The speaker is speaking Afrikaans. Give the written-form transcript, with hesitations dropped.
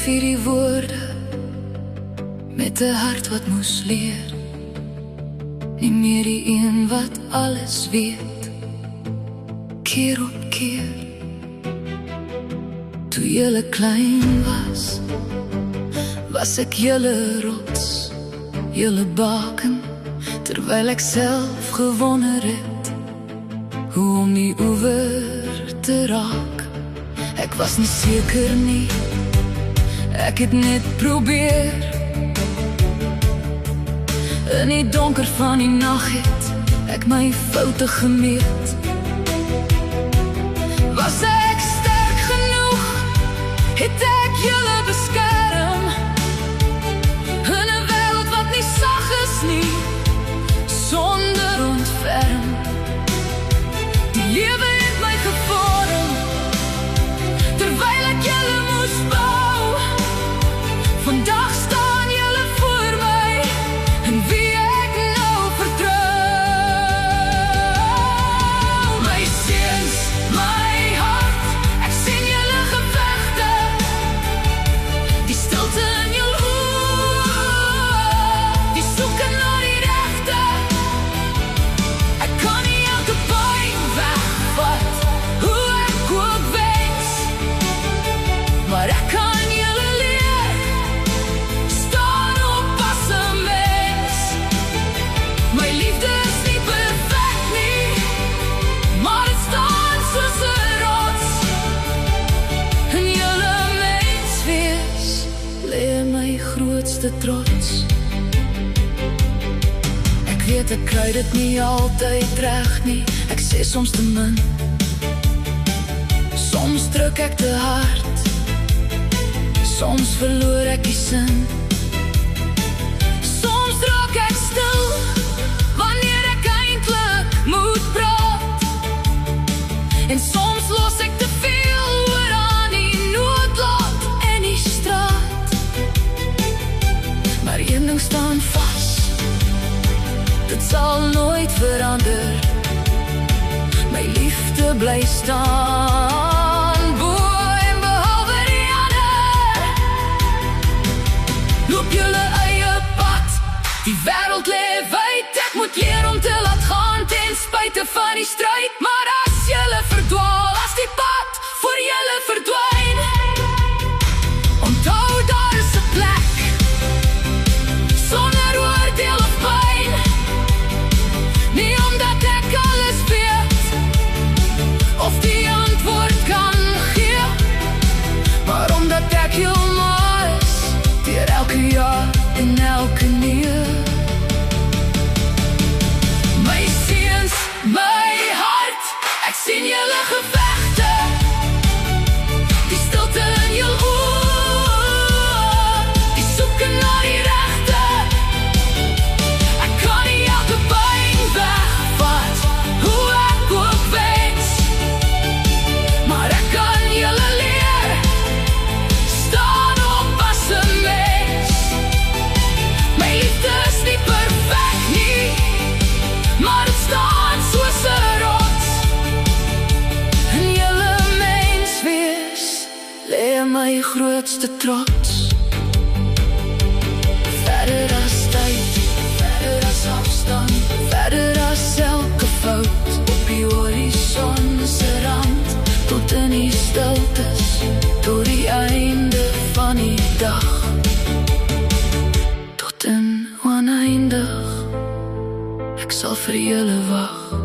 vir die woorde met 'n hart wat moes leer. Nie meer die een wat alles weet, keer op keer. Toe julle klein was, was ek julle rots, julle baken, terwyl ek self gewonder het hoe om die oewer te raak. Ek was nie seker nie, ek het net probeer. In die donker van die nag het ek my foute gemeet. Was ek sterk genoeg, het ek julle beskerm, in 'n wêreld wat nie sag is nie, sonder ontferm. Die lewe het my gevorm, terwyl ek julle moes bou. Vandag staan julle voor my, en wie ek nou vertrou. My seuns, my hart, ek sien julle gevegte, die stilte in jul oë, die soeke na die regte. Ek kan nie elke pyn wegvat, hoe ek ook wens, maar ek kan julle leer, staan op as 'n mens. My liefde is nie perfek nie, maar het staan soos 'n rots. In julle mens wees, lê my grootste trots. Ek weet ek kry dit nie altyd reg nie, ek sê soms te min, soms druk ek te hard, soms verloor ek die sin. Soms raak ek stil, wanneer ek eintlik moet praat, en soms los ek te veel oor aan die noodlot en die straat. Maar een ding staan vas, dit sal nooit verander, my liefde bly staan, bo en behalwe die ander. Loop julle eie pad, die wêreld lê wyd, ek moet leer om te laat gaan, ten spyte van die stryd. Maar as julle verdwaal, as die pad voor julle verdwyn, onthou daar is 'n plek, sonder oordeel of pyn. Nie omdat ek alles weet, of die antwoord kan gee, maar omdat ek heel maas, deur elke jaar en elke nee. My seuns, my hart, ek sien julle gevegte, die stilte in jul oë, die soeke na die regte. Ek kan nie elke pyn wegvat, hoe ek ook wens, maar ek kan julle leer, staan op as 'n mens. My liefde is nie perfek nie, maar het staan soos 'n rots. In julle mens wees, lê my grootste trots. Verder as tyd, verder as afstand, verder as elke fout, op die horison se rand, tot in die stiltes, tot die einde van die dag, tot in oneindig, ek sal vir julle wag.